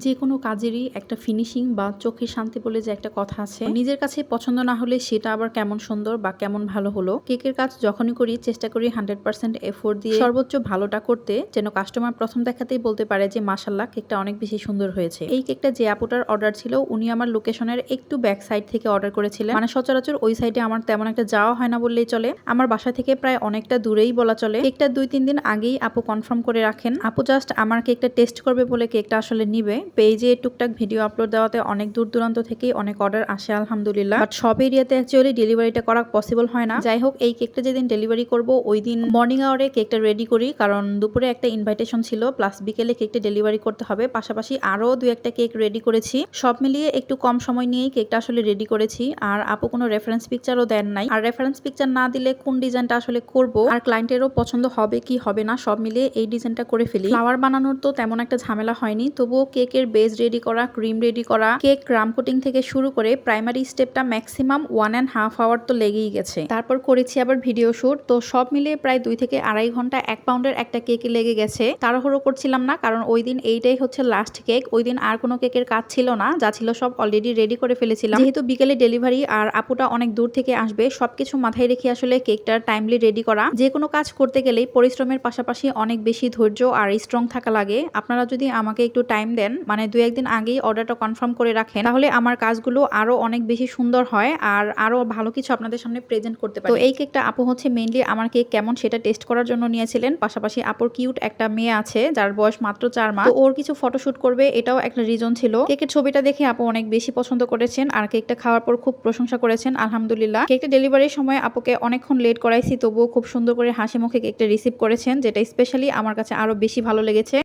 যে কোনো কাজেরই একটা ফিনিশিং বা চোখের শান্তি বলে যে একটা কথা আছে, নিজের কাছে পছন্দ না হলে সেটা আবার কেমন সুন্দর বা কেমন ভালো হলো। কেকের কাজ যখনই করি চেষ্টা করি 100% এফোর্ট দিয়ে সর্বোচ্চ ভালোটা করতে, যেন কাস্টমার প্রথম দেখাতেই বলতে পারে যে মাশাল্লাহ কেকটা অনেক বেশি সুন্দর হয়েছে। এই কেকটা যে আপুটার অর্ডার ছিল উনি আমার লোকেশনের একটু ব্যাক সাইড থেকে অর্ডার করেছিলেন, মানে সচরাচর ওই সাইডে আমার তেমন একটা যাওয়া হয় না বললেই চলে। আমার বাসা থেকে প্রায় অনেকটা দূরেই বলা চলে। কেকটা 2-3 দিন আগেই আপু কনফার্ম করে রাখেন। আপু জাস্ট আমার কেকটা টেস্ট করবে বলে কেকটা আসলে নিবে। পেজে টুকটাক ভিডিও আপলোড দেওয়াতে অনেক দূর দূরান্ত থেকেই অনেক অর্ডার আসে আলহামদুলিল্লাহ, বাট সব এরিয়াতে অ্যাকচুয়ালি ডেলিভারিটা করা পসিবল হয় না। যাই হোক, এই কেকটা যেদিন ডেলিভারি করব ওই দিন মর্নিং আওয়ারে কেকটা রেডি করি, কারণ দুপুরে একটা ইনভাইটেশন ছিল, প্লাস বিকেলে কেকটা ডেলিভারি করতে হবে। পাশাপাশি আরো 2-1টা কেক রেডি করেছি। সব মিলিয়ে একটু কম সময় নিয়েই কেকটা আসলে রেডি করেছি। আর আপু কোনো রেফারেন্স পিকচারও দেন নাই, আর রেফারেন্স পিকচার না দিলে কোন ডিজাইনটা আসলে করব আর ক্লায়েন্টেরও পছন্দ হবে কি হবে না সব মিলিয়ে এই ডিজাইনটা করে ফেলি। ফ্লাওয়ার বানানোর তো তেমন একটা ঝামেলা হয়নি, তবুও কেকের বেস রেডি করা, ক্রিম রেডি করা, কেক ক্রাম কোটিং থেকে শুরু করে প্রাইমারি স্টেপটা ম্যাক্সিমাম 1.5 আওয়ার তো লেগেই গেছে। তারপর করেছি আবার ভিডিও শুট, তো সব মিলিয়ে প্রায় 2 থেকে আড়াই ঘন্টা 1 পাউন্ডের একটা কেকে লেগে গেছে। তাড়াহুড়ো করছিলাম না, কারণ ওই দিন এইটাই হচ্ছে লাস্ট কেক। ওই দিন আর কোনো কেকের কাজ ছিল না, যা ছিল সব অলরেডি রেডি করে ফেলেছিলাম। যেহেতু বিকেলে ডেলিভারি আর আপুটা অনেক দূর থেকে আসবে, সবকিছু মাথায় রেখে আসলে কেকটা টাইমলি রেডি করা। যে কোনো কাজ করতে গেলেই পরিশ্রমের পাশাপাশি অনেক বেশি ধৈর্য আর স্ট্রং থাকা লাগে। আপনারা যদি আমাকে একটু টাইম দেন, মানে 2-1 দিন আগেই অর্ডারটা কনফার্ম করে রাখেন, তাহলে আমার কাজগুলো আরো অনেক বেশি সুন্দর হয় আর আরো ভালো কিছু আপনাদের সামনে প্রেজেন্ট করতে পারি। তো এই কেকটা আপু হচ্ছে মেইনলি আমার কেক কেমন সেটা টেস্ট করার জন্য নিয়েছিলেন। পাশাপাশি আপুর কিউট একটা মেয়ে আছে যার বয়স মাত্র 4 মাস, তো ওর কিছু ফটোশুট করবে, এটাও একটা রিজন ছিল। কেকের ছবিটা দেখে আপু অনেক বেশি পছন্দ করেছেন আর কেকটা খাওয়ার পর খুব প্রশংসা করেছেন আলহামদুলিল্লাহ। কেকটা ডেলিভারির সময় আপুকে অনেকক্ষণ লেট করাইছি, তবুও খুব সুন্দর করে হাসি মুখে কেকটা রিসিভ করেছেন, যেটা স্পেশালি আমার কাছে আরো বেশি ভালো লেগেছে।